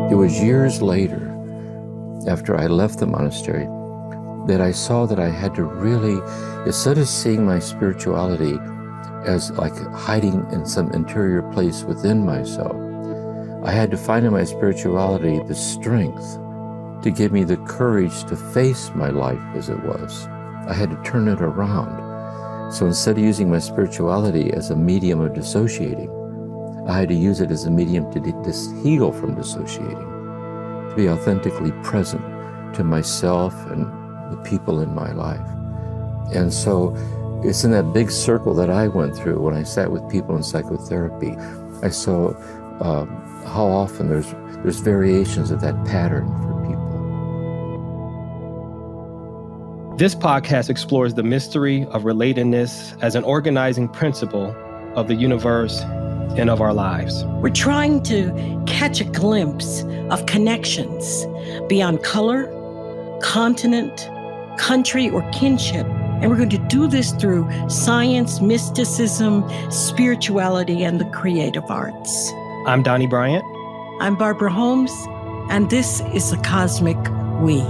It was years later, after I left the monastery, that I saw that I had to really, instead of seeing my spirituality as like hiding in some interior place within myself, I had to find in my spirituality the strength to give me the courage to face my life as it was. I had to turn it around. So instead of using my spirituality as a medium of dissociating, I had to use it as a medium to heal from dissociating, to be authentically present to myself and the people in my life. And so it's in that big circle that I went through when I sat with people in psychotherapy. I saw how often there's variations of that pattern for people. This podcast explores the mystery of relatedness as an organizing principle of the universe and of our lives. We're trying to catch a glimpse of connections beyond color, continent, country, or kinship. And we're going to do this through science, mysticism, spirituality, and the creative arts. I'm Donny Bryant. I'm Barbara Holmes, and this is the Cosmic We.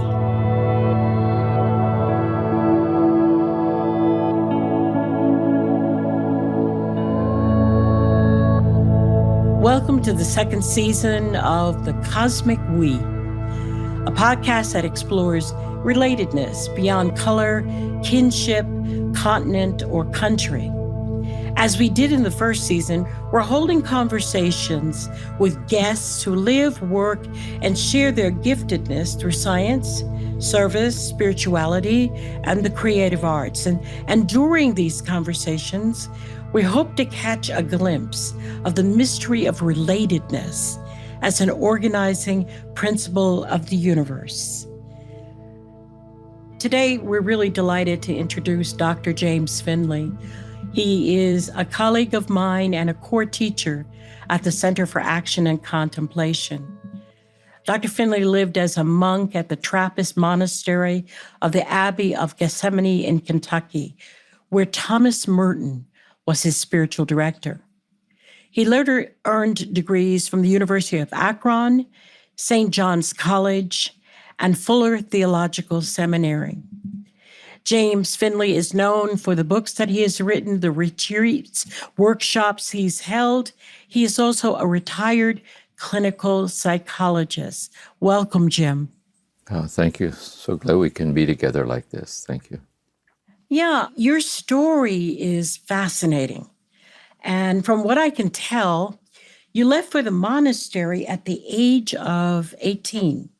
Welcome to the second season of The Cosmic We, a podcast that explores relatedness beyond color, kinship, continent, or country. As we did in the first season, we're holding conversations with guests who live, work, and share their giftedness through science, service, spirituality, and the creative arts. And during these conversations, we hope to catch a glimpse of the mystery of relatedness as an organizing principle of the universe. Today, we're really delighted to introduce Dr. James Finley. He is a colleague of mine and a core teacher at the Center for Action and Contemplation. Dr. Finley lived as a monk at the Trappist monastery of the Abbey of Gethsemane in Kentucky, where Thomas Merton was his spiritual director. He later earned degrees from the University of Akron, St. John's College, and Fuller Theological Seminary. James Finley is known for the books that he has written, the retreats, workshops he's held. He is also a retired clinical psychologist. Welcome, Jim. Oh, thank you. So glad we can be together like this. Thank you. Yeah, your story is fascinating. And from what I can tell, you left for the monastery at the age of 18.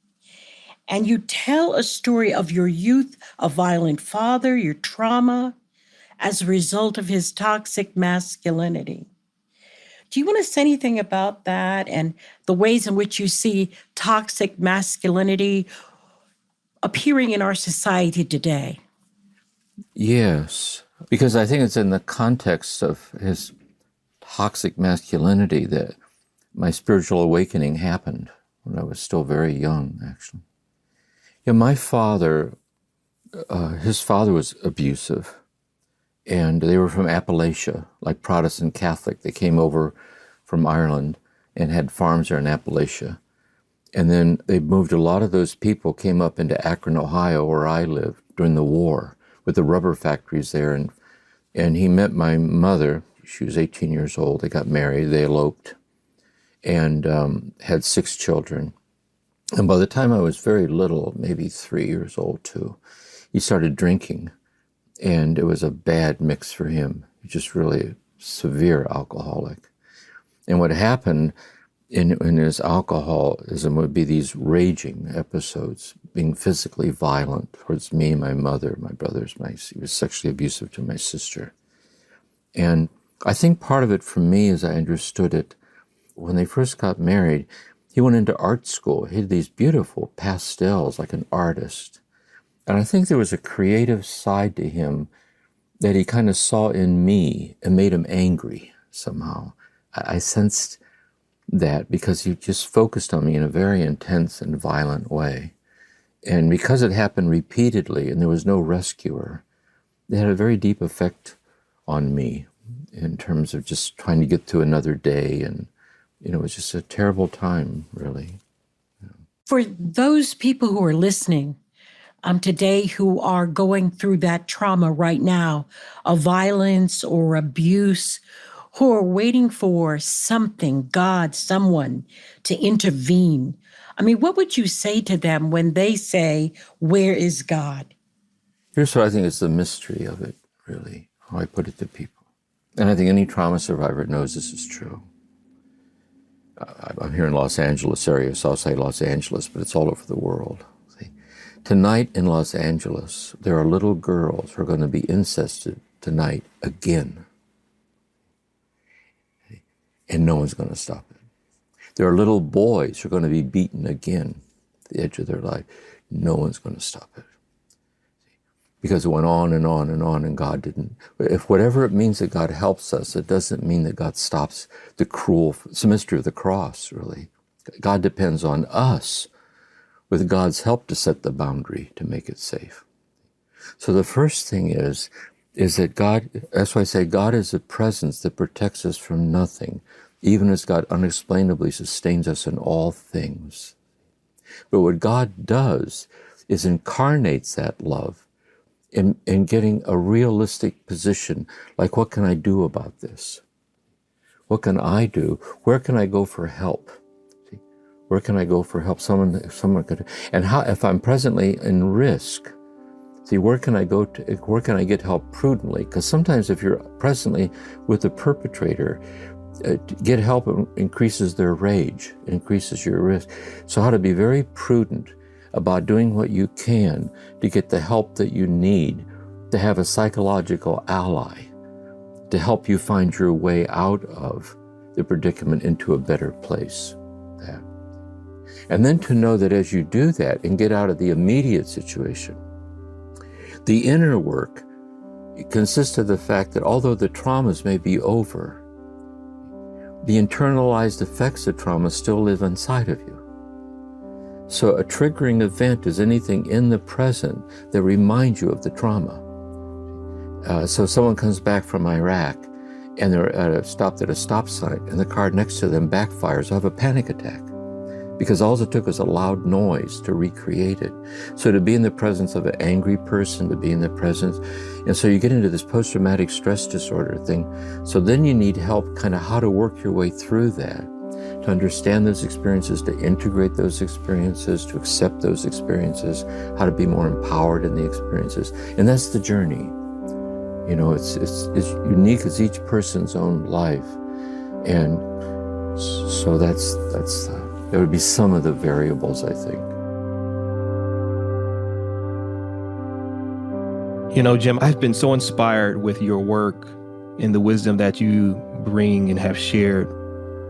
And you tell a story of your youth, a violent father, your trauma, as a result of his toxic masculinity. Do you want to say anything about that and the ways in which you see toxic masculinity appearing in our society today? Yes, because I think it's in the context of his toxic masculinity that my spiritual awakening happened when I was still very young, actually. Yeah, my father, his father was abusive, and they were from Appalachia, like Protestant Catholic. They came over from Ireland and had farms there in Appalachia. And then they moved, a lot of those people came up into Akron, Ohio, where I lived during the war, with the rubber factories there. And he met my mother. She was 18 years old. They got married. They eloped and had 6 children. And by the time I was very little, maybe 3 years old too, he started drinking. And it was a bad mix for him. Just really severe alcoholic. And what happened in his alcoholism would be these raging episodes, being physically violent towards me, my mother, my brothers. He was sexually abusive to my sister. And I think part of it for me, as I understood it, when they first got married, he went into art school. He had these beautiful pastels, like an artist. And I think there was a creative side to him that he kind of saw in me and made him angry somehow. I sensed that because he just focused on me in a very intense and violent way. And because it happened repeatedly and there was no rescuer, it had a very deep effect on me in terms of just trying to get through another day. And, it was just a terrible time, really. For those people who are listening today who are going through that trauma right now of violence or abuse, who are waiting for something, God, someone to intervene, I mean, what would you say to them when they say, "Where is God?" Here's what I think is the mystery of it, really, how I put it to people. And I think any trauma survivor knows this is true. I'm here in Los Angeles area, so I'll say Los Angeles, but it's all over the world. See? Tonight in Los Angeles, there are little girls who are going to be incested tonight again. And no one's going to stop it. There are little boys who are going to be beaten again at the edge of their life. No one's going to stop it. Because it went on and on and on, and God didn't. If whatever it means that God helps us, it doesn't mean that God stops the cruel, it's a mystery of the cross, really. God depends on us, with God's help, to set the boundary to make it safe. So the first thing is that God, that's why I say God is a presence that protects us from nothing, even as God unexplainably sustains us in all things. But what God does is incarnates that love in getting a realistic position, like, what can I do about this? What can I do? Where can I go for help? See? Where can I go for help? Someone could, and how, if I'm presently in risk, see, where can I go to, where can I get help prudently? Because sometimes if you're presently with the perpetrator, get help increases their rage, increases your risk. So how to be very prudent about doing what you can to get the help that you need, to have a psychological ally, to help you find your way out of the predicament into a better place. And then to know that as you do that and get out of the immediate situation, the inner work consists of the fact that although the traumas may be over, the internalized effects of trauma still live inside of you. So a triggering event is anything in the present that reminds you of the trauma. So someone comes back from Iraq and they're stopped at a stop sign and the car next to them backfires, have a panic attack, because all it took was a loud noise to recreate it. So to be in the presence of an angry person, to be in the presence, and so you get into this post-traumatic stress disorder thing. So then you need help kind of how to work your way through that, to understand those experiences, to integrate those experiences, to accept those experiences, how to be more empowered in the experiences. And that's the journey. You know, it's unique as each person's own life. And so there would be some of the variables, I think. You know, Jim, I've been so inspired with your work and the wisdom that you bring and have shared,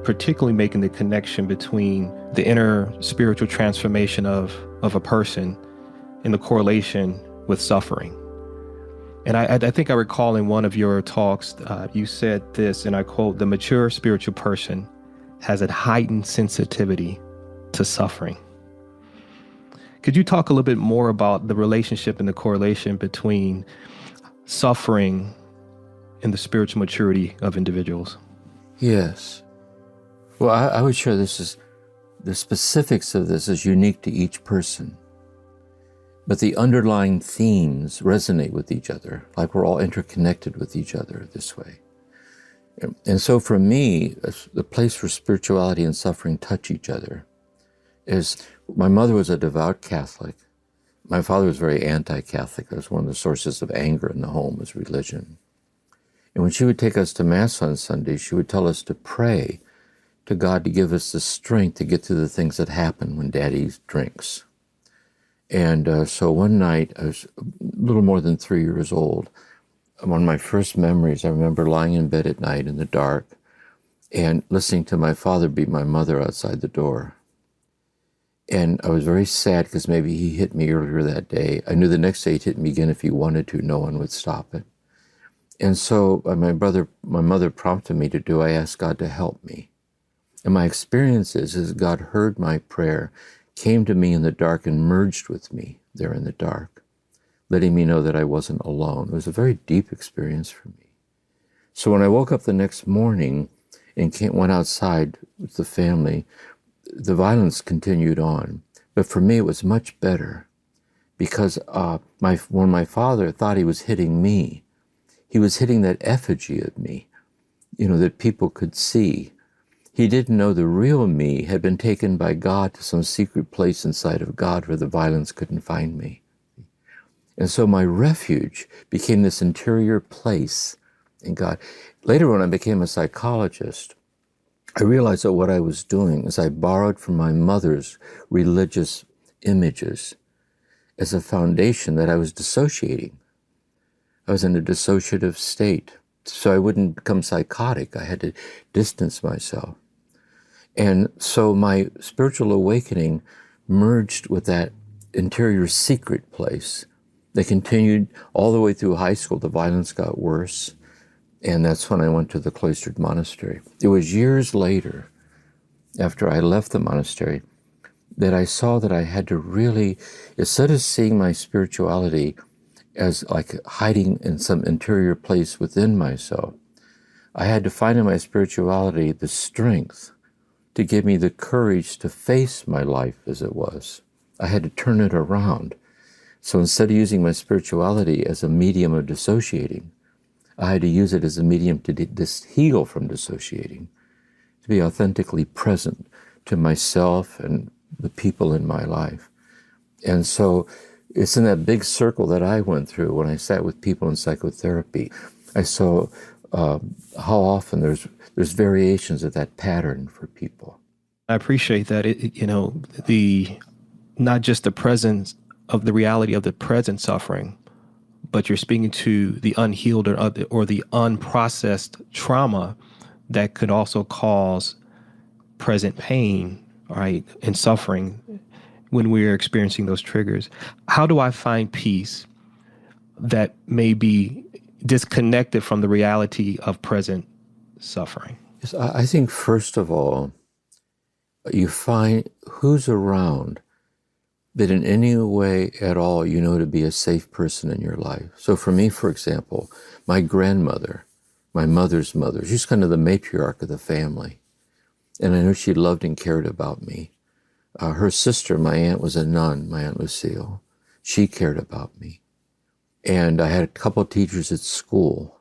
particularly making the connection between the inner spiritual transformation of a person and the correlation with suffering. And I think I recall in one of your talks, you said this, and I quote, "The mature spiritual person has a heightened sensitivity to suffering." Could you talk a little bit more about the relationship and the correlation between suffering and the spiritual maturity of individuals? Yes. Well, I would share the specifics of this is unique to each person. But the underlying themes resonate with each other, like we're all interconnected with each other this way. And so for me, the place where spirituality and suffering touch each other is, my mother was a devout Catholic. My father was very anti-Catholic. That was one of the sources of anger in the home, was religion. And when she would take us to Mass on Sunday, she would tell us to pray to God to give us the strength to get through the things that happen when Daddy drinks. And so one night, I was a little more than 3 years old. One of my first memories, I remember lying in bed at night in the dark and listening to my father beat my mother outside the door. And I was very sad because maybe he hit me earlier that day. I knew the next day he'd hit me again if he wanted to. No one would stop it. And so my mother prompted me to do, I asked God to help me. And my experience is God heard my prayer, came to me in the dark and merged with me there in the dark, letting me know that I wasn't alone. It was a very deep experience for me. So when I woke up the next morning and went outside with the family, the violence continued on, But for me, it was much better because when my father thought he was hitting me, he was hitting that effigy of me, that people could see. He didn't know the real me had been taken by God to some secret place inside of God where the violence couldn't find me. And so my refuge became this interior place in God. Later, when I became a psychologist, I realized that what I was doing is I borrowed from my mother's religious images as a foundation that I was dissociating. I was in a dissociative state. So I wouldn't become psychotic. I had to distance myself. And so my spiritual awakening merged with that interior secret place. They continued all the way through high school. The violence got worse. And that's when I went to the cloistered monastery. It was years later, after I left the monastery, that I saw that I had to really, instead of seeing my spirituality as like hiding in some interior place within myself, I had to find in my spirituality the strength to give me the courage to face my life as it was. I had to turn it around. So instead of using my spirituality as a medium of dissociating, I had to use it as a medium to heal from dissociating, to be authentically present to myself and the people in my life. And so it's in that big circle that I went through when I sat with people in psychotherapy. I saw how often there's variations of that pattern for people. I appreciate that. Not just the presence of the reality of the present suffering, but you're speaking to the unhealed or the unprocessed trauma that could also cause present pain, right, and suffering when we're experiencing those triggers. How do I find peace that may be disconnected from the reality of present suffering? Yes, I think, first of all, you find who's around that in any way at all to be a safe person in your life. So for me, for example, my grandmother, my mother's mother, she's kind of the matriarch of the family. And I know she loved and cared about me. Her sister, my aunt, was a nun, my Aunt Lucille. She cared about me. And I had a couple of teachers at school.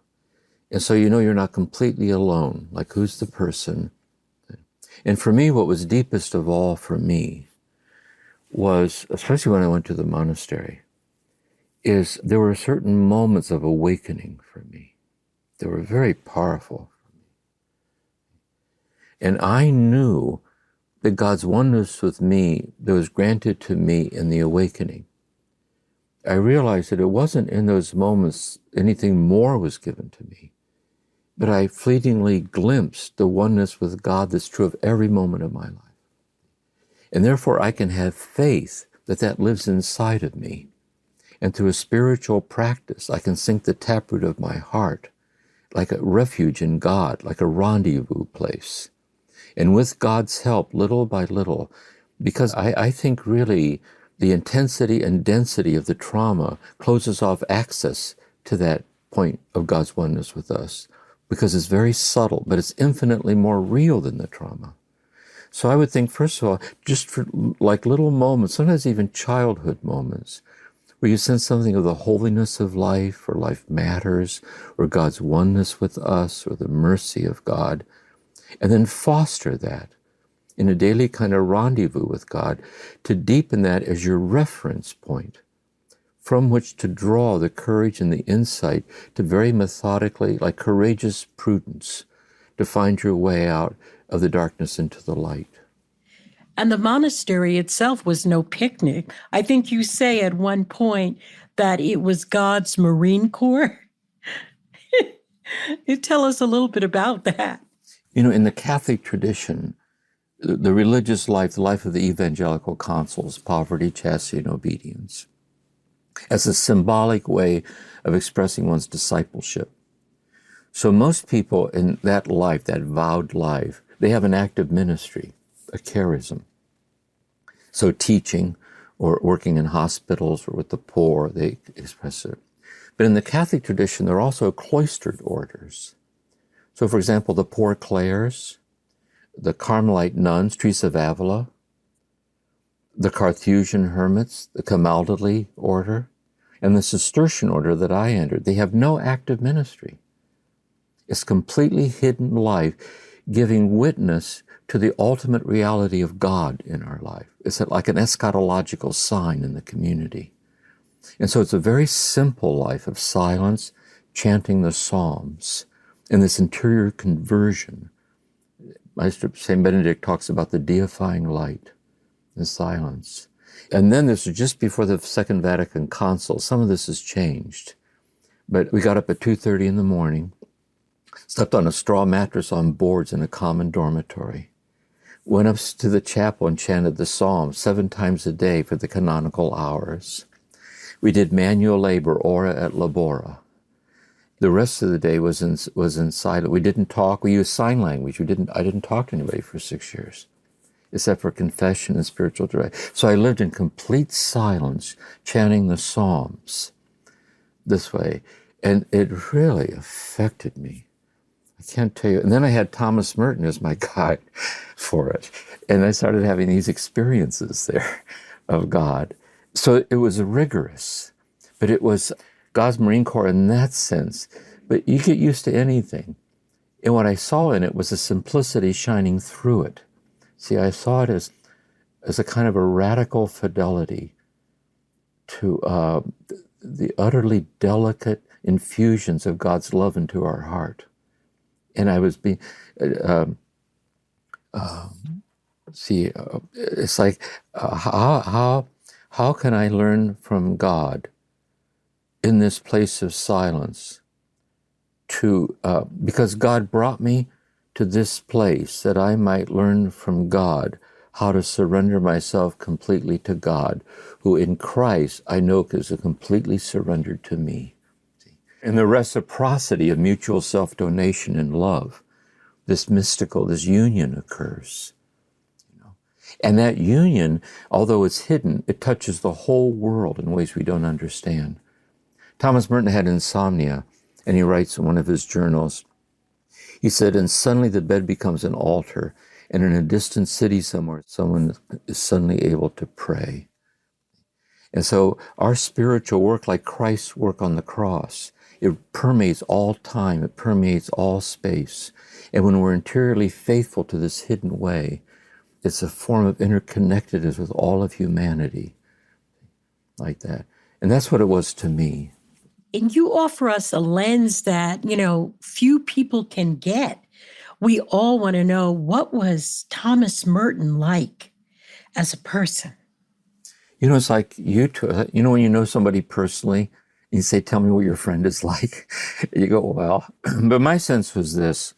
And so you're not completely alone. Like, who's the person? And for me, what was deepest of all for me was, especially when I went to the monastery, is there were certain moments of awakening for me. They were very powerful for me. And I knew that God's oneness with me that was granted to me in the awakening. I realized that it wasn't in those moments anything more was given to me, but I fleetingly glimpsed the oneness with God that's true of every moment of my life. And therefore I can have faith that lives inside of me. And through a spiritual practice, I can sink the taproot of my heart like a refuge in God, like a rendezvous place. And with God's help, little by little, because I think really the intensity and density of the trauma closes off access to that point of God's oneness with us, because it's very subtle, but it's infinitely more real than the trauma. So I would think, first of all, just for like little moments, sometimes even childhood moments, where you sense something of the holiness of life, or life matters, or God's oneness with us, or the mercy of God, and then foster that in a daily kind of rendezvous with God, to deepen that as your reference point from which to draw the courage and the insight to very methodically, like courageous prudence, to find your way out of the darkness into the light. And the monastery itself was no picnic. I think you say at one point that it was God's Marine Corps. You tell us a little bit about that. In the Catholic tradition, the religious life, the life of the evangelical consuls, poverty, chastity, and obedience, as a symbolic way of expressing one's discipleship. So most people in that life, that vowed life, they have an active ministry, a charism. So teaching or working in hospitals or with the poor, they express it. But in the Catholic tradition, there are also cloistered orders. So for example, the Poor Clares, the Carmelite nuns, Teresa of Avila, the Carthusian hermits, the Camaldoli order, and the Cistercian order that I entered. They have no active ministry. It's completely hidden life, giving witness to the ultimate reality of God in our life. It's like an eschatological sign in the community. And so it's a very simple life of silence, chanting the Psalms, and this interior conversion. Master St. Benedict talks about the deifying light, the silence. And then this was just before the Second Vatican Council. Some of this has changed. But we got up at 2:30 in the morning, slept on a straw mattress on boards in a common dormitory, went up to the chapel and chanted the Psalms 7 times a day for the canonical hours. We did manual labor, ora et labora. The rest of the day was in silence. We didn't talk. We used sign language. I didn't talk to anybody for 6 years, except for confession and spiritual direction. So I lived in complete silence, chanting the Psalms this way. And it really affected me. I can't tell you. And then I had Thomas Merton as my guide for it. And I started having these experiences there of God. So it was rigorous, but it was God's Marine Corps in that sense. But you get used to anything. And what I saw in it was a simplicity shining through it. See, I saw it as a kind of a radical fidelity to the utterly delicate infusions of God's love into our heart. And I was being, it's like, how can I learn from God in this place of silence? Because God brought me to this place that I might learn from God how to surrender myself completely to God, who in Christ I know is completely surrendered to me. In the reciprocity of mutual self-donation and love, this union occurs. And that union, although it's hidden, it touches the whole world in ways we don't understand. Thomas Merton had insomnia, and he writes in one of his journals, he said, and suddenly the bed becomes an altar, and in a distant city somewhere, someone is suddenly able to pray. And so our spiritual work, like Christ's work on the cross, it permeates all time, it permeates all space. And when we're interiorly faithful to this hidden way, it's a form of interconnectedness with all of humanity, like that. And that's what it was to me. And you offer us a lens that, few people can get. We all want to know, what was Thomas Merton like as a person? It's like you two, when you know somebody personally, and you say, tell me what your friend is like. You go, well, but my sense was this,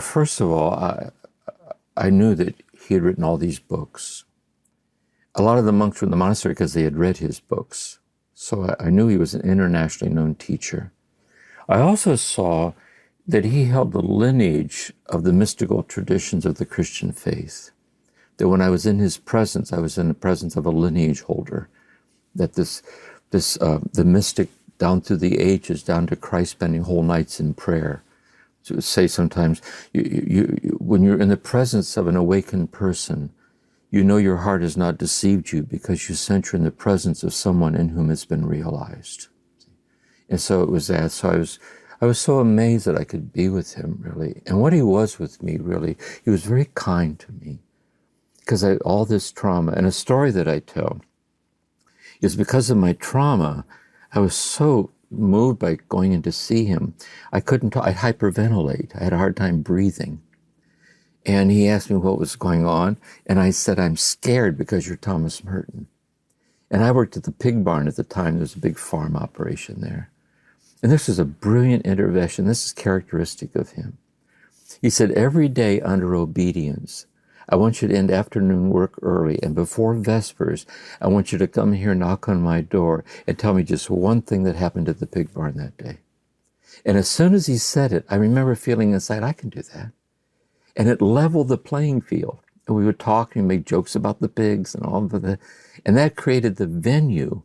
first of all, I knew that he had written all these books. A lot of the monks were in the monastery because they had read his books. So I knew he was an internationally known teacher. I also saw that he held the lineage of the mystical traditions of the Christian faith. That when I was in his presence, I was in the presence of a lineage holder. That the mystic down through the ages, down to Christ spending whole nights in prayer. To say sometimes, when you're in the presence of an awakened person, you know your heart has not deceived you because you sense you're in the presence of someone in whom it's been realized. And so it was that. So I was so amazed that I could be with him, really. And what he was with me, really, he was very kind to me. Because all this trauma, and a story that I tell, is because of my trauma, I was so moved by going in to see him. I couldn't talk, I'd hyperventilate. I had a hard time breathing. And he asked me what was going on, and I said, I'm scared because you're Thomas Merton. And I worked at the pig barn at the time. There was a big farm operation there. And this was a brilliant intervention. This is characteristic of him. He said, every day under obedience, I want you to end afternoon work early, and before Vespers, I want you to come here, knock on my door, and tell me just one thing that happened at the pig barn that day. And as soon as he said it, I remember feeling inside, I can do that. And it leveled the playing field. And we would talk and make jokes about the pigs and all of that. And that created the venue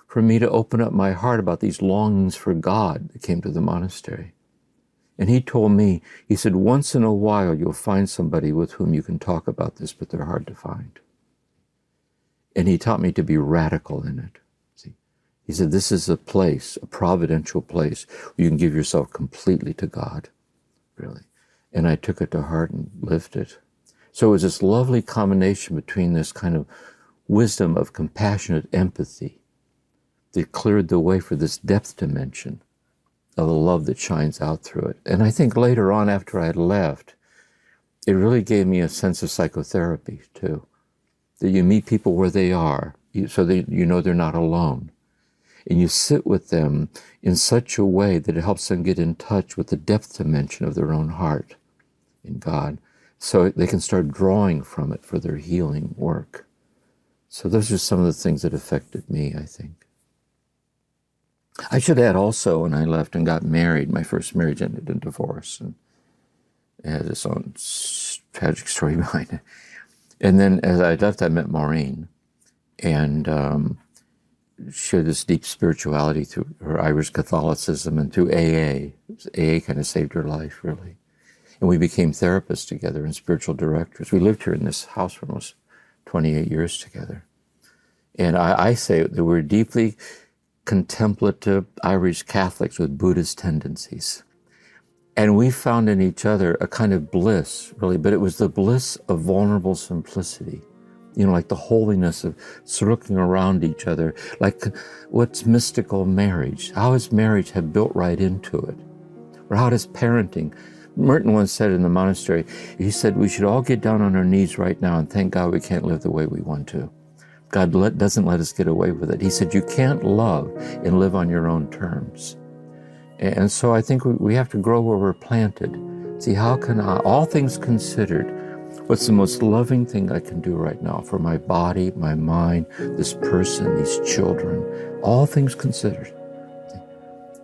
for me to open up my heart about these longings for God that came to the monastery. And he told me, he said, once in a while you'll find somebody with whom you can talk about this, but they're hard to find. And he taught me to be radical in it. See, he said, this is a place, a providential place, where you can give yourself completely to God, really. And I took it to heart and lived it. So it was this lovely combination between this kind of wisdom of compassionate empathy that cleared the way for this depth dimension of the love that shines out through it. And I think later on, after I had left, it really gave me a sense of psychotherapy too, that you meet people where they are, so that you know they're not alone. And you sit with them in such a way that it helps them get in touch with the depth dimension of their own heart in God, so they can start drawing from it for their healing work. So those are some of the things that affected me, I think. I should add also, when I left and got married, my first marriage ended in divorce, and it has its own tragic story behind it. And then as I left, I met Maureen, and she had this deep spirituality through her Irish Catholicism and through AA. AA kind of saved her life, really. And we became therapists together and spiritual directors. We lived here in this house for almost 28 years together. And I say that we're deeply contemplative Irish Catholics with Buddhist tendencies. And we found in each other a kind of bliss, really, but it was the bliss of vulnerable simplicity. You know, like the holiness of circling around each other, like what's mystical marriage? How does marriage have built right into it? Or how does parenting? Merton once said in the monastery, he said, we should all get down on our knees right now and thank God we can't live the way we want to. God doesn't let us get away with it. He said, you can't love and live on your own terms. And so I think we have to grow where we're planted. See, how can I, all things considered, what's the most loving thing I can do right now for my body, my mind, this person, these children, all things considered?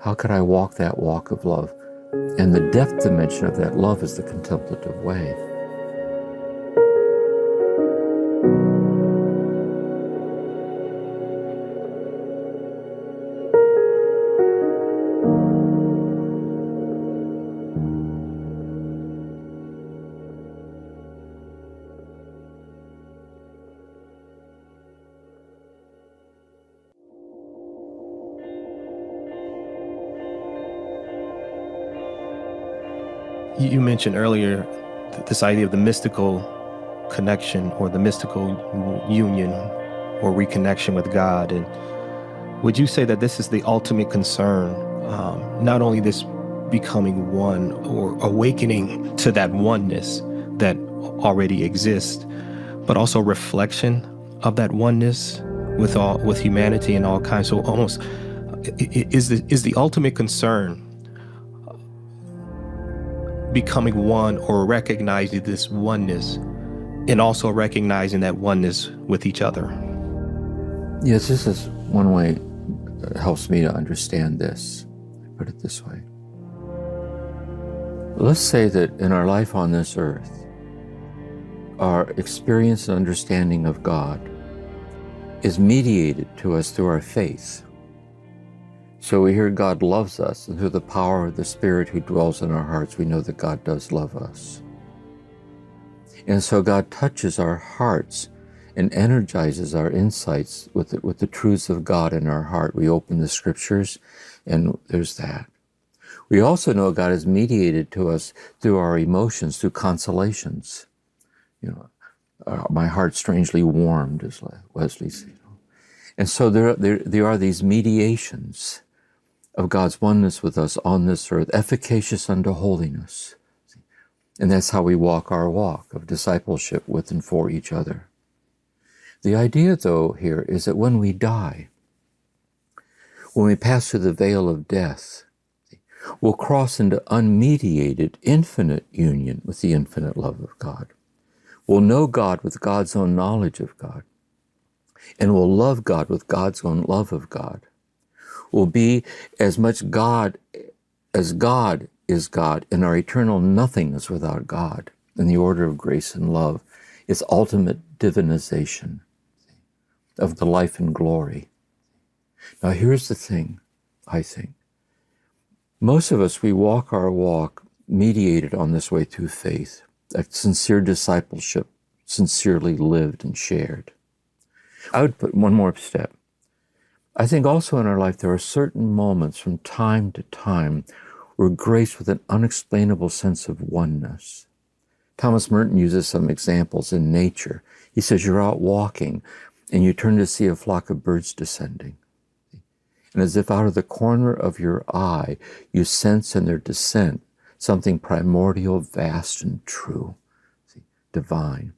How could I walk that walk of love? And the depth dimension of that love is the contemplative way. You mentioned earlier this idea of the mystical connection or the mystical union or reconnection with God. And would you say that this is the ultimate concern, not only this becoming one or awakening to that oneness that already exists, but also reflection of that oneness with humanity and all kinds? So almost is the ultimate concern becoming one or recognizing this oneness and also recognizing that oneness with each other? Yes, this is one way that helps me to understand this. I put it this way. Let's say that in our life on this earth, our experience and understanding of God is mediated to us through our faith. So we hear God loves us, and through the power of the Spirit who dwells in our hearts, we know that God does love us. And so God touches our hearts and energizes our insights with the truths of God in our heart. We open the scriptures, and there's that. We also know God is mediated to us through our emotions, through consolations. You know, my heart strangely warmed, as Wesley said. And so there are these mediations of God's oneness with us on this earth, efficacious unto holiness. And that's how we walk our walk of discipleship with and for each other. The idea, though, here is that when we die, when we pass through the veil of death, we'll cross into unmediated, infinite union with the infinite love of God. We'll know God with God's own knowledge of God, and we'll love God with God's own love of God. We'll be as much God as God is God, and our eternal nothingness without God. In the order of grace and love is ultimate divinization of the life and glory. Now here's the thing, I think. Most of us, we walk our walk mediated on this way through faith, a sincere discipleship, sincerely lived and shared. I would put one more step. I think also in our life there are certain moments from time to time we're graced with an unexplainable sense of oneness. Thomas Merton uses some examples in nature. He says you're out walking and you turn to see a flock of birds descending. And as if out of the corner of your eye, you sense in their descent something primordial, vast, and true, divine.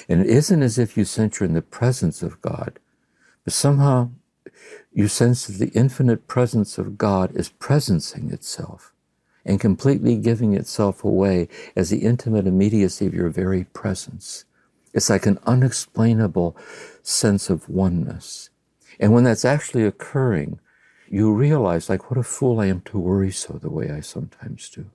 And it isn't as if you sense you're in the presence of God, but somehow you sense that the infinite presence of God is presencing itself and completely giving itself away as the intimate immediacy of your very presence. It's like an unexplainable sense of oneness. And when that's actually occurring, you realize, like, what a fool I am to worry so the way I sometimes do.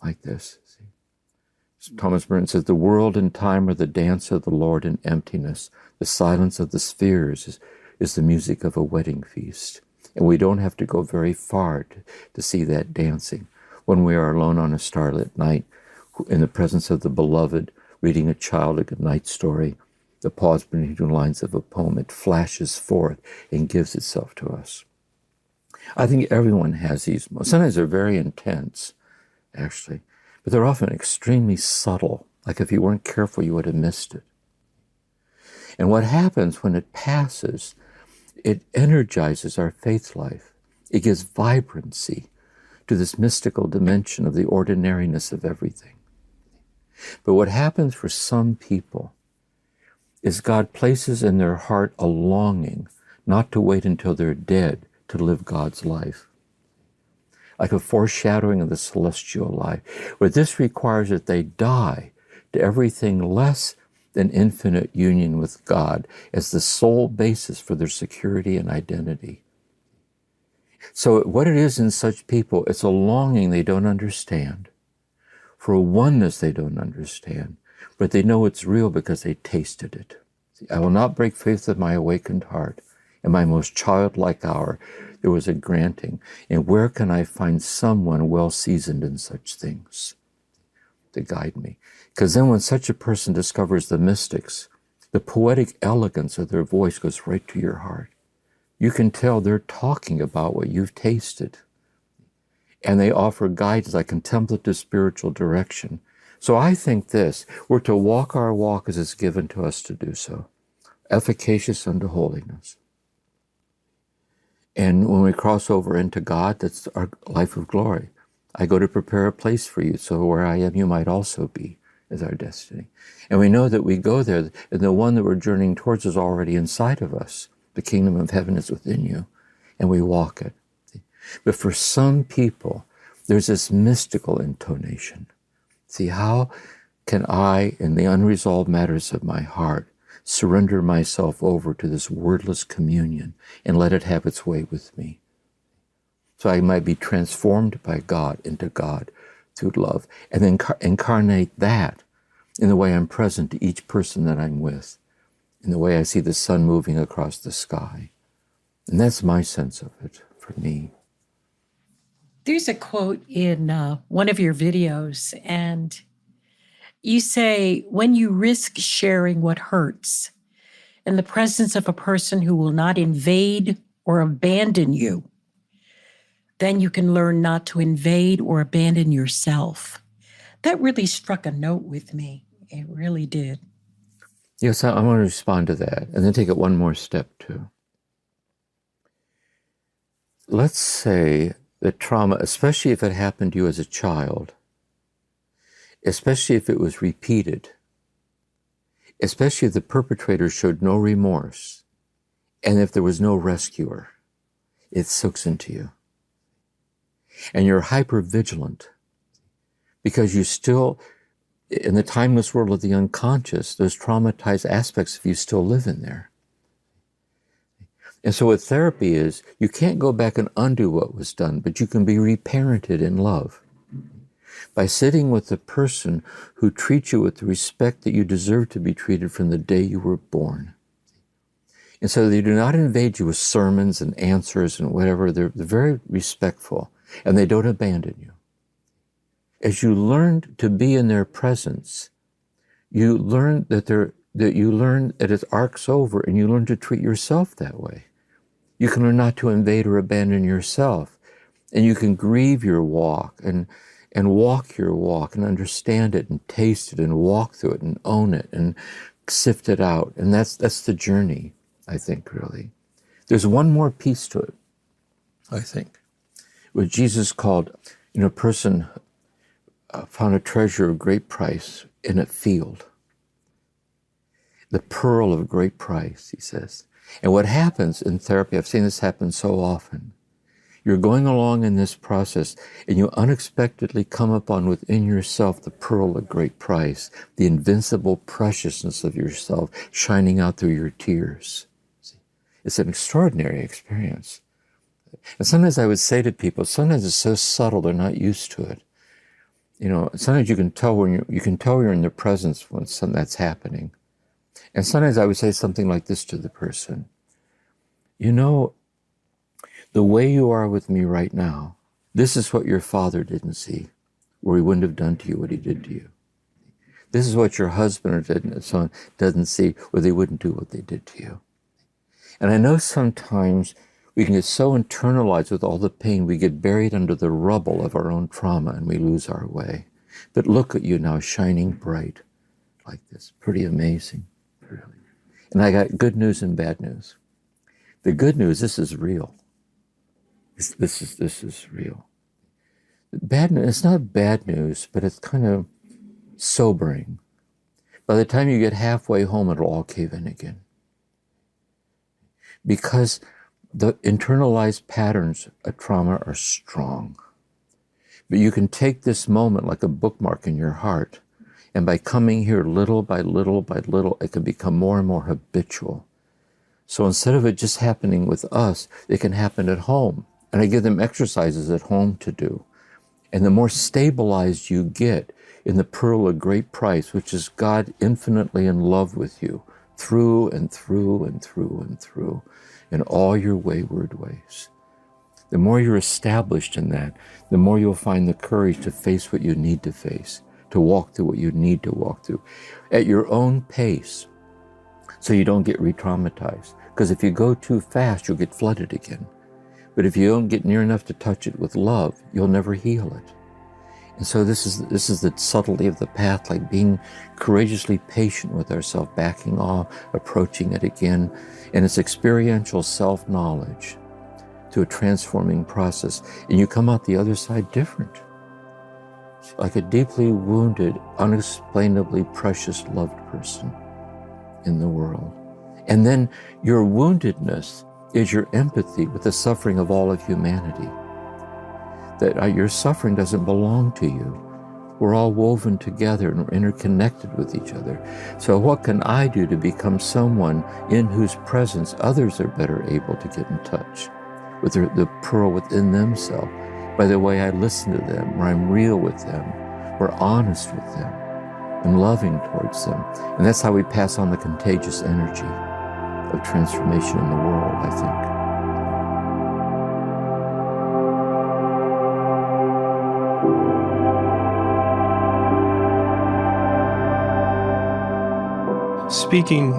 Like this. See? Thomas Merton says, the world and time are the dance of the Lord in emptiness. The silence of the spheres is the music of a wedding feast. And we don't have to go very far to see that dancing. When we are alone on a starlit night, in the presence of the beloved, reading a child a good night story, the pause between the lines of a poem, it flashes forth and gives itself to us. I think everyone has these moments. Sometimes they're very intense, actually, but they're often extremely subtle. Like if you weren't careful, you would have missed it. And what happens when it passes, it energizes our faith life. It gives vibrancy to this mystical dimension of the ordinariness of everything. But what happens for some people is God places in their heart a longing not to wait until they're dead to live God's life, like a foreshadowing of the celestial life, where this requires that they die to everything less than infinite union with God as the sole basis for their security and identity. So what it is in such people, it's a longing they don't understand, for a oneness they don't understand, but they know it's real because they tasted it. See, I will not break faith with my awakened heart. In my most childlike hour, there was a granting. And where can I find someone well seasoned in such things to guide me? Because then when such a person discovers the mystics, the poetic elegance of their voice goes right to your heart. You can tell they're talking about what you've tasted. And they offer guidance like contemplative spiritual direction. So I think we're to walk our walk as it's given to us to do so, efficacious unto holiness. And when we cross over into God, that's our life of glory. I go to prepare a place for you, so where I am, you might also be, is our destiny. And we know that we go there, and the one that we're journeying towards is already inside of us. The kingdom of heaven is within you, and we walk it. But for some people, there's this mystical intonation. See, how can I, in the unresolved matters of my heart, surrender myself over to this wordless communion and let it have its way with me? So I might be transformed by God into God through love, and then incarnate that in the way I'm present to each person that I'm with, in the way I see the sun moving across the sky. And that's my sense of it for me. There's a quote in one of your videos, and you say, when you risk sharing what hurts in the presence of a person who will not invade or abandon you, then you can learn not to invade or abandon yourself. That really struck a note with me. It really did. Yes, I want to respond to that and then take it one more step too. Let's say that trauma, especially if it happened to you as a child, especially if it was repeated, especially if the perpetrator showed no remorse, and if there was no rescuer, it soaks into you. And you're hyper-vigilant because you still, in the timeless world of the unconscious, those traumatized aspects of you still live in there. And so what therapy is, you can't go back and undo what was done, but you can be reparented in love by sitting with the person who treats you with the respect that you deserve to be treated from the day you were born. And so they do not invade you with sermons and answers and whatever. They're very respectful, and they don't abandon you. As you learn to be in their presence, you learn that they're that you learn that its arc's over and you learn to treat yourself that way. You can learn not to invade or abandon yourself. And you can grieve your walk and walk your walk and understand it and taste it and walk through it and own it and sift it out. And that's the journey, I think, really. There's one more piece to it, I think. What Jesus called, a person found a treasure of great price in a field. The pearl of great price, he says. And what happens in therapy, I've seen this happen so often, you're going along in this process and you unexpectedly come upon within yourself the pearl of great price, the invincible preciousness of yourself shining out through your tears. See? It's an extraordinary experience. And sometimes I would say to people, sometimes it's so subtle they're not used to it. Sometimes you can tell when you're in their presence when that's happening. And sometimes I would say something like this to the person. The way you are with me right now, this is what your father didn't see, or he wouldn't have done to you what he did to you. This is what your husband or son doesn't see, or they wouldn't do what they did to you. And I know sometimes we can get so internalized with all the pain, we get buried under the rubble of our own trauma and we lose our way. But look at you now, shining bright like this. Pretty amazing, really. And I got good news and bad news. The good news, this is real. This is real. Bad news, it's not bad news, but it's kind of sobering. By the time you get halfway home, it'll all cave in again. Because the internalized patterns of trauma are strong. But you can take this moment like a bookmark in your heart, and by coming here little by little by little, it can become more and more habitual. So instead of it just happening with us, it can happen at home. And I give them exercises at home to do. And the more stabilized you get in the pearl of great price, which is God infinitely in love with you, through and through and through and through, in all your wayward ways. The more you're established in that, the more you'll find the courage to face what you need to face, to walk through what you need to walk through, at your own pace, so you don't get re-traumatized. Because if you go too fast, you'll get flooded again. But if you don't get near enough to touch it with love, you'll never heal it. And so this is the subtlety of the path, like being courageously patient with ourselves, backing off, approaching it again. And it's experiential self-knowledge to a transforming process. And you come out the other side different. Like a deeply wounded, unexplainably precious loved person in the world. And then your woundedness is your empathy with the suffering of all of humanity. That your suffering doesn't belong to you. We're all woven together and we're interconnected with each other. So what can I do to become someone in whose presence others are better able to get in touch with the pearl within themselves, by the way I listen to them, where I'm real with them, we're honest with them, and loving towards them. And that's how we pass on the contagious energy of transformation in the world, I think. Speaking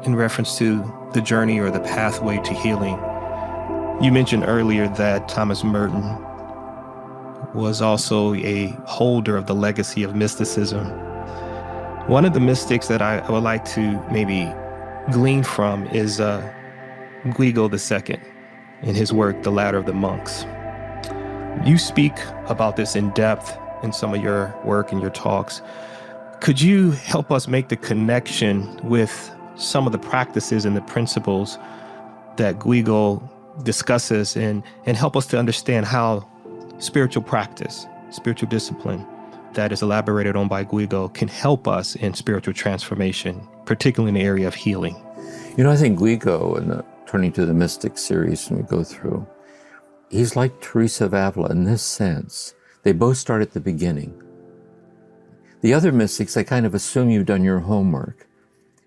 in reference to the journey or the pathway to healing, you mentioned earlier that Thomas Merton was also a holder of the legacy of mysticism. One of the mystics that I would like to maybe glean from is Guigo II in his work, The Ladder of the Monks. You speak about this in depth in some of your work and your talks. Could you help us make the connection with some of the practices and the principles that Guigo discusses and help us to understand how spiritual practice, spiritual discipline that is elaborated on by Guigo can help us in spiritual transformation, particularly in the area of healing? I think Guigo, in the Turning to the Mystic series, when we go through, he's like Teresa of Avila in this sense. They both start at the beginning. The other mystics, they kind of assume you've done your homework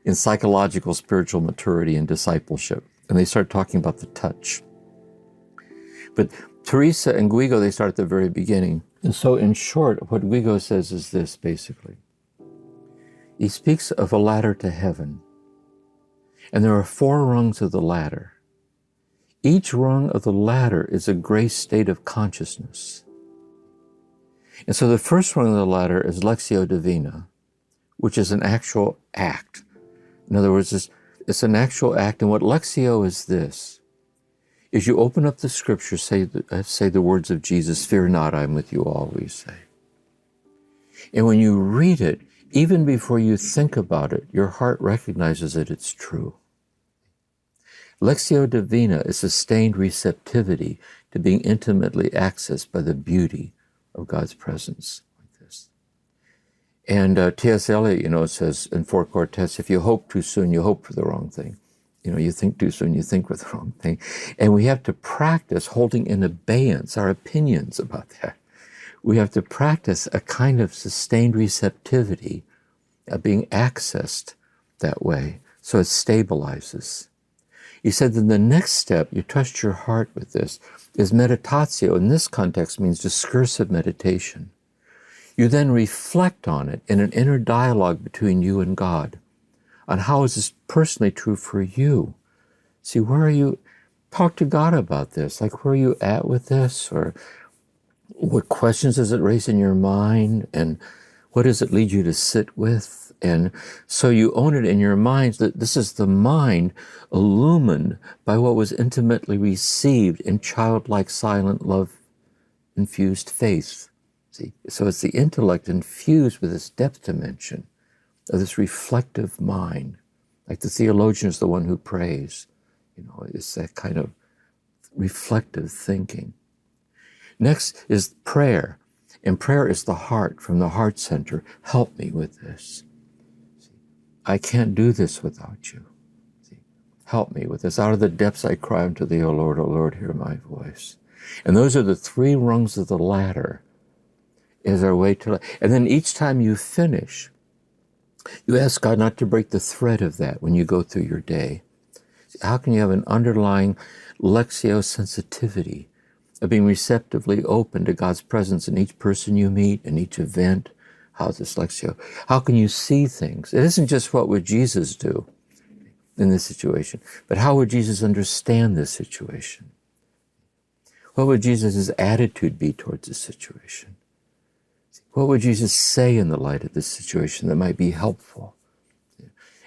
in psychological spiritual maturity and discipleship, and they start talking about the touch. But Teresa and Guigo, they start at the very beginning. And so in short, what Guigo says is this, basically. he speaks of a ladder to heaven. And there are 4 rungs of the ladder. Each rung of the ladder is a grace state of consciousness. And so the first rung of the ladder is Lectio Divina, which is an actual act. In other words, it's an actual act. And what Lectio is this, is you open up the scripture, say the words of Jesus, "Fear not, I'm with you always," say. And when you read it, even before you think about it, your heart recognizes that it's true. Lectio Divina is sustained receptivity to being intimately accessed by the beauty of God's presence like this. And T.S. Eliot, says in Four Quartets, if you hope too soon, you hope for the wrong thing. You think too soon, you think for the wrong thing. And we have to practice holding in abeyance our opinions about that. We have to practice a kind of sustained receptivity of being accessed that way, so it stabilizes. He said that the next step, you trust your heart with this, is meditatio. In this context means discursive meditation. You then reflect on it in an inner dialogue between you and God, on how is this personally true for you. See, where are you? Talk to God about this. Like, where are you at with this? Or what questions does it raise in your mind? And what does it lead you to sit with? And so you own it in your mind that this is the mind illumined by what was intimately received in childlike, silent, love-infused faith. See? So it's the intellect infused with this depth dimension of this reflective mind. Like the theologian is the one who prays. It's that kind of reflective thinking. Next is prayer. And prayer is the heart, from the heart center. Help me with this. See, I can't do this without you. See, help me with this. Out of the depths I cry unto thee, O Lord, hear my voice. And those are the 3 rungs of the ladder is our way to, and then each time you finish, you ask God not to break the thread of that when you go through your day. See, how can you have an underlying Lectio sensitivity of being receptively open to God's presence in each person you meet, in each event? How's this Lectio? How can you see things? It isn't just what would Jesus do in this situation, but how would Jesus understand this situation? What would Jesus' attitude be towards this situation? What would Jesus say in the light of this situation that might be helpful?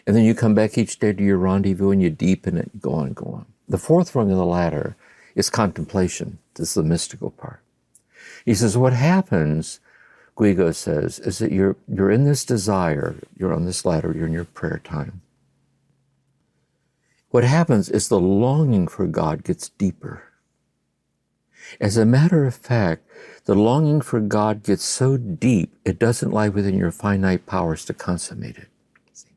And then you come back each day to your rendezvous and you deepen it, and go on and go on. The 4th rung of the ladder is contemplation. This is the mystical part. He says, what happens, Guigo says, is that you're in this desire, you're on this ladder, you're in your prayer time. What happens is the longing for God gets deeper. As a matter of fact, the longing for God gets so deep, it doesn't lie within your finite powers to consummate it. See?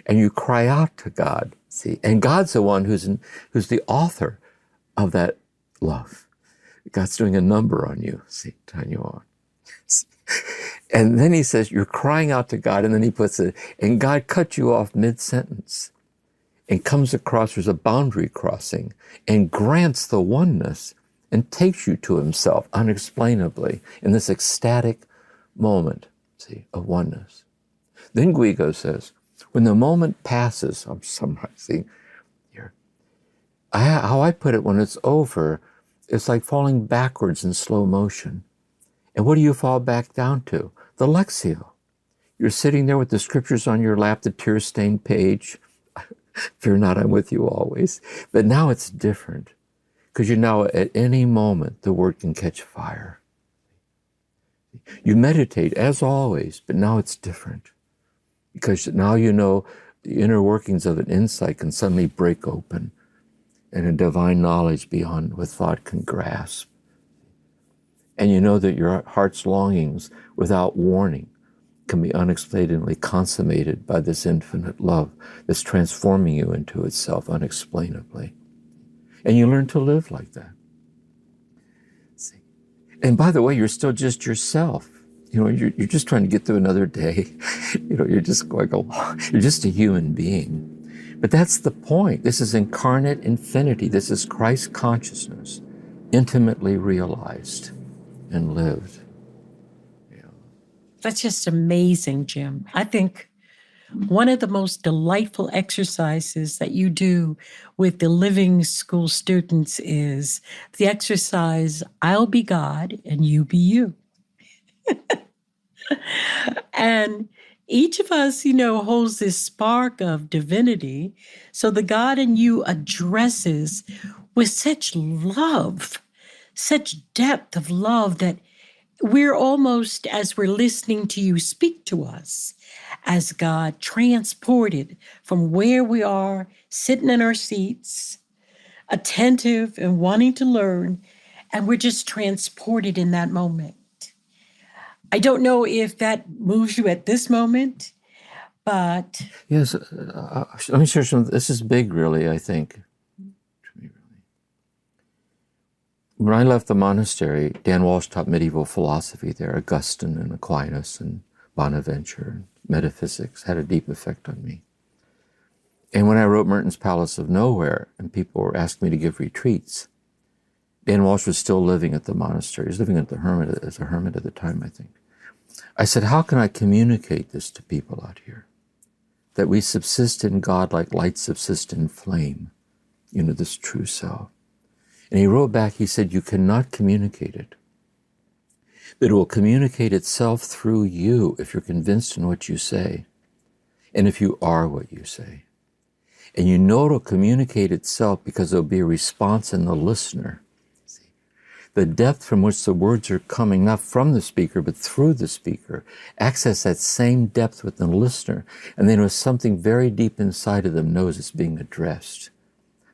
And you cry out to God, see? And God's the one who's the author of that love. God's doing a number on you, see, tying you on. And then he says, you're crying out to God, and then he puts it, and God cuts you off mid-sentence and comes across, there's a boundary crossing, and grants the oneness and takes you to himself unexplainably in this ecstatic moment, see, of oneness. Then Guigo says, when the moment passes, I'm summarizing here, how I put it, when it's over, it's like falling backwards in slow motion. And what do you fall back down to? The Lectio. You're sitting there with the scriptures on your lap, the tear-stained page. Fear not, I'm with you always. But now it's different. Because you know at any moment the word can catch fire. You meditate as always, but now it's different. Because now you know the inner workings of an insight can suddenly break open, and a divine knowledge beyond what thought can grasp. And you know that your heart's longings without warning can be unexplainably consummated by this infinite love that's transforming you into itself unexplainably. And you learn to live like that. See? And by the way, you're still just yourself. You're just trying to get through another day. You're just going along. You're just a human being. But that's the point. This is incarnate infinity. This is Christ consciousness, intimately realized and lived. That's just amazing, Jim. I think one of the most delightful exercises that you do with the living school students is the exercise, I'll be God and you be you. And each of us, holds this spark of divinity. So the God in you addresses with such love, such depth of love that we're almost, as we're listening to you speak to us, as God transported from where we are, sitting in our seats, attentive and wanting to learn, and we're just transported in that moment. I don't know if that moves you at this moment, but... Yes, let me share some. This is big, really, I think. When I left the monastery, Dan Walsh taught medieval philosophy there, Augustine and Aquinas and Bonaventure and metaphysics, had a deep effect on me. And when I wrote Merton's Palace of Nowhere, and people were asking me to give retreats, Dan Walsh was still living at the monastery. He was living at the hermit, as a hermit at the time, I think. I said, how can I communicate this to people out here? That we subsist in God like light subsist in flame, this true self. And he wrote back, he said, you cannot communicate it. But it will communicate itself through you if you're convinced in what you say, and if you are what you say. And it'll communicate itself because there'll be a response in the listener. See? The depth from which the words are coming, not from the speaker, but through the speaker, access that same depth within the listener. And then something very deep inside of them knows it's being addressed.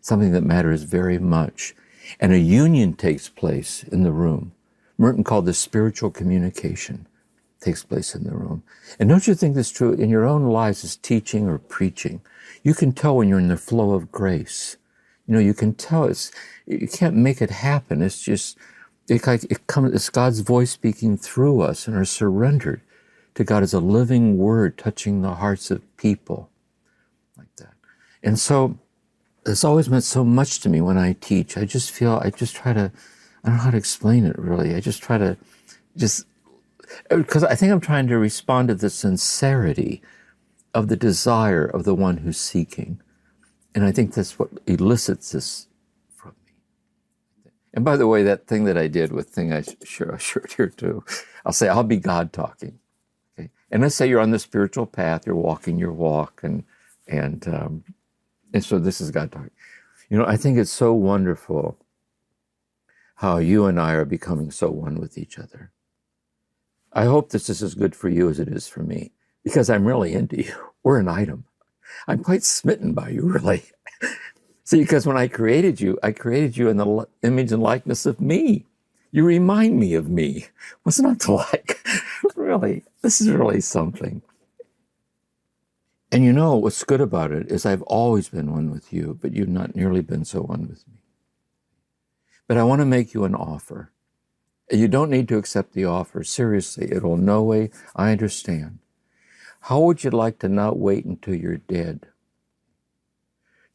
Something that matters very much. And a union takes place in the room. Merton called this spiritual communication takes place in the room. And don't you think this is true in your own lives as teaching or preaching? You can tell when you're in the flow of grace. You can tell you can't make it happen. It's just, it's God's voice speaking through us and are surrendered to God as a living word touching the hearts of people like that. And so, it's always meant so much to me when I teach. I don't know how to explain it really. I just try to, because I think I'm trying to respond to the sincerity of the desire of the one who's seeking. And I think that's what elicits this from me. And by the way, that thing that I did with thing I shared here too, I'll say, I'll be God talking. Okay? And let's say you're on the spiritual path, you're walking your walk, and so this is God talking. I think it's so wonderful how you and I are becoming so one with each other. I hope this is as good for you as it is for me, because I'm really into you. We're an item. I'm quite smitten by you, really. See, because when I created you in the image and likeness of me. You remind me of me. What's not to like? Really, this is really something. And what's good about it is I've always been one with you, but you've not nearly been so one with me. But I want to make you an offer. You don't need to accept the offer. Seriously, it'll no way, I understand. How would you like to not wait until you're dead?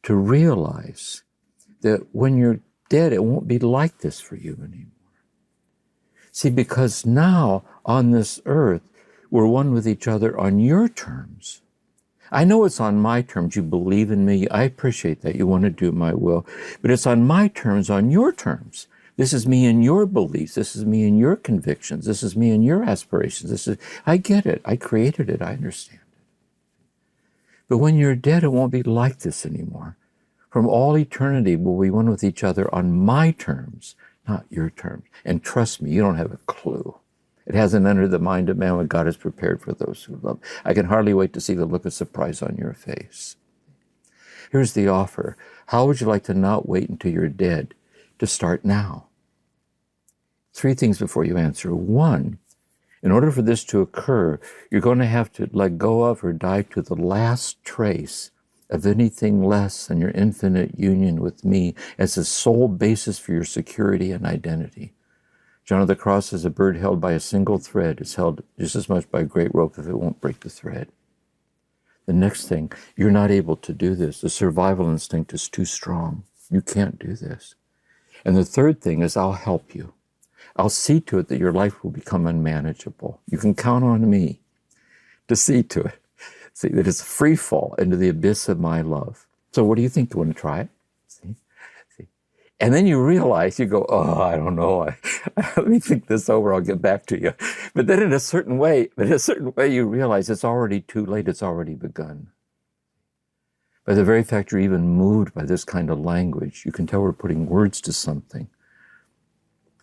To realize that when you're dead, it won't be like this for you anymore. See, because now on this earth, we're one with each other on your terms. I know it's on my terms. You believe in me. I appreciate that. You want to do my will. But it's on my terms, on your terms. This is me and your beliefs. This is me and your convictions. This is me and your aspirations. I get it. I created it. I understand it. But when you're dead, it won't be like this anymore. From all eternity, we'll be one with each other on my terms, not your terms. And trust me, you don't have a clue. It hasn't entered the mind of man what God has prepared for those who love. I can hardly wait to see the look of surprise on your face. Here's the offer. How would you like to not wait until you're dead to start now? 3 things before you answer. 1, in order for this to occur, you're going to have to let go of or die to the last trace of anything less than your infinite union with me as the sole basis for your security and identity. John of the Cross says a bird held by a single thread is held just as much by a great rope if it won't break the thread. The next thing, you're not able to do this. The survival instinct is too strong. You can't do this. And the third thing is I'll help you. I'll see to it that your life will become unmanageable. You can count on me to see to it. See that it's a free fall into the abyss of my love. So what do you think? You want to try it? See? And then you realize, you go, oh, I don't know. Let me think this over. I'll get back to you. But then in a certain way, you realize it's already too late. It's already begun. By the very fact you're even moved by this kind of language, you can tell we're putting words to something.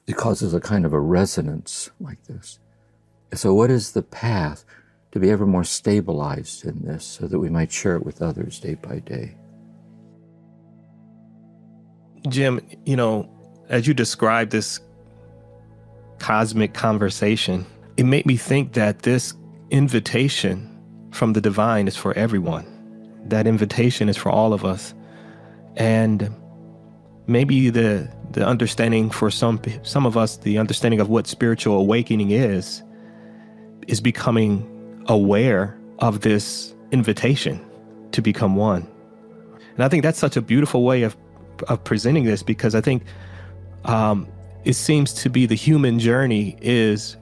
It causes a kind of a resonance like this. So what is the path to be ever more stabilized in this so that we might share it with others day by day? Jim, as you describe this cosmic conversation, it made me think that this invitation from the divine is for everyone. That invitation is for all of us. And maybe the understanding for some of us, the understanding of what spiritual awakening is becoming aware of this invitation to become one. And I think that's such a beautiful way of presenting this, because I think it seems to be the human journey is,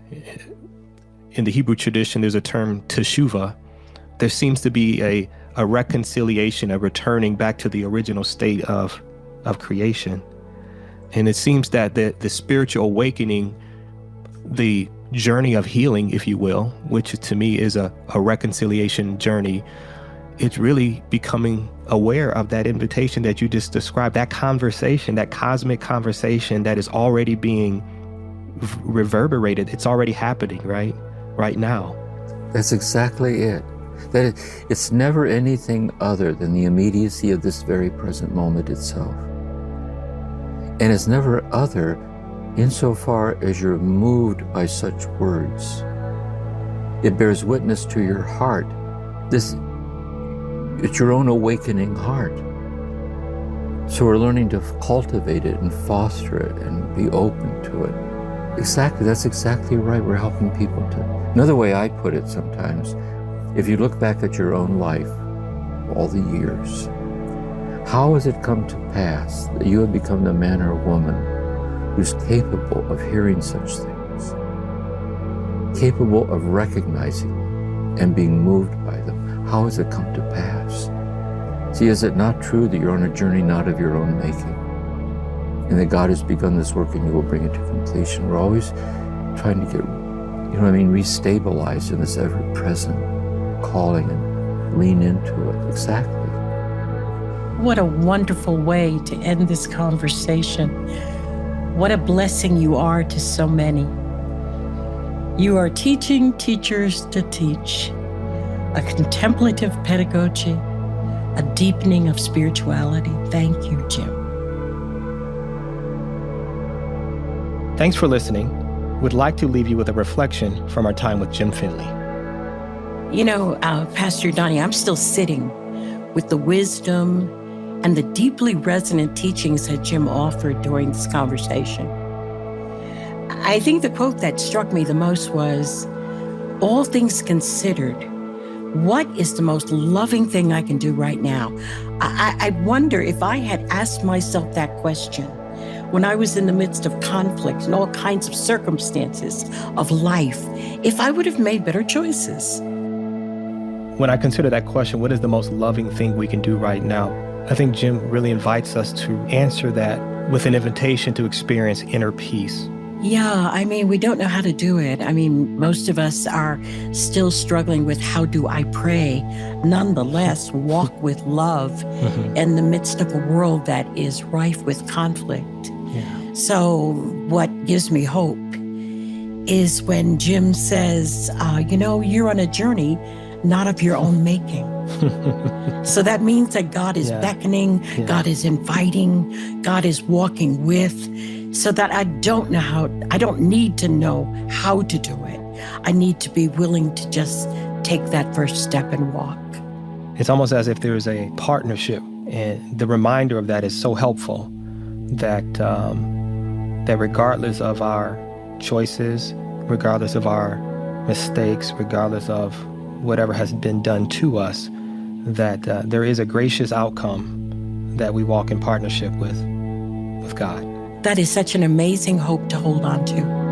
in the Hebrew tradition, there's a term teshuvah. There seems to be a reconciliation, a returning back to the original state of creation. And it seems that the spiritual awakening, the journey of healing, if you will, which to me is a reconciliation journey, it's really becoming aware of that invitation that you just described, that conversation, that cosmic conversation that is already being reverberated. It's already happening, right now. That's exactly it. That it's never anything other than the immediacy of this very present moment itself. And it's never other insofar as you're moved by such words. It bears witness to your heart. It's your own awakening heart. So we're learning to cultivate it and foster it and be open to it. Exactly, that's exactly right. We're helping people to. Another way I put it sometimes, if you look back at your own life, all the years, how has it come to pass that you have become the man or woman who's capable of hearing such things, capable of recognizing them and being moved by them? How has it come to pass? See, is it not true that you're on a journey not of your own making, and that God has begun this work and you will bring it to completion? We're always trying to get, restabilized in this ever-present calling and lean into it. Exactly. What a wonderful way to end this conversation. What a blessing you are to so many. You are teaching teachers to teach, a contemplative pedagogy, a deepening of spirituality. Thank you, Jim. Thanks for listening. We'd like to leave you with a reflection from our time with Jim Finley. Pastor Donny, I'm still sitting with the wisdom and the deeply resonant teachings that Jim offered during this conversation. I think the quote that struck me the most was, all things considered, what is the most loving thing I can do right now? I wonder if I had asked myself that question when I was in the midst of conflict and all kinds of circumstances of life, if I would have made better choices. When I consider that question, what is the most loving thing we can do right now? I think Jim really invites us to answer that with an invitation to experience inner peace. Yeah, we don't know how to do it. Most of us are still struggling with how do I pray? Nonetheless, walk with love in the midst of a world that is rife with conflict. Yeah. So what gives me hope is when Jim says, you're on a journey not of your own making. So that means that God is beckoning, God is inviting, God is walking with, so that I don't need to know how to do it. I need to be willing to just take that first step and walk. It's almost as if there is a partnership, and the reminder of that is so helpful that that regardless of our choices, regardless of our mistakes, regardless of whatever has been done to us, that there is a gracious outcome that we walk in partnership with God. That is such an amazing hope to hold on to.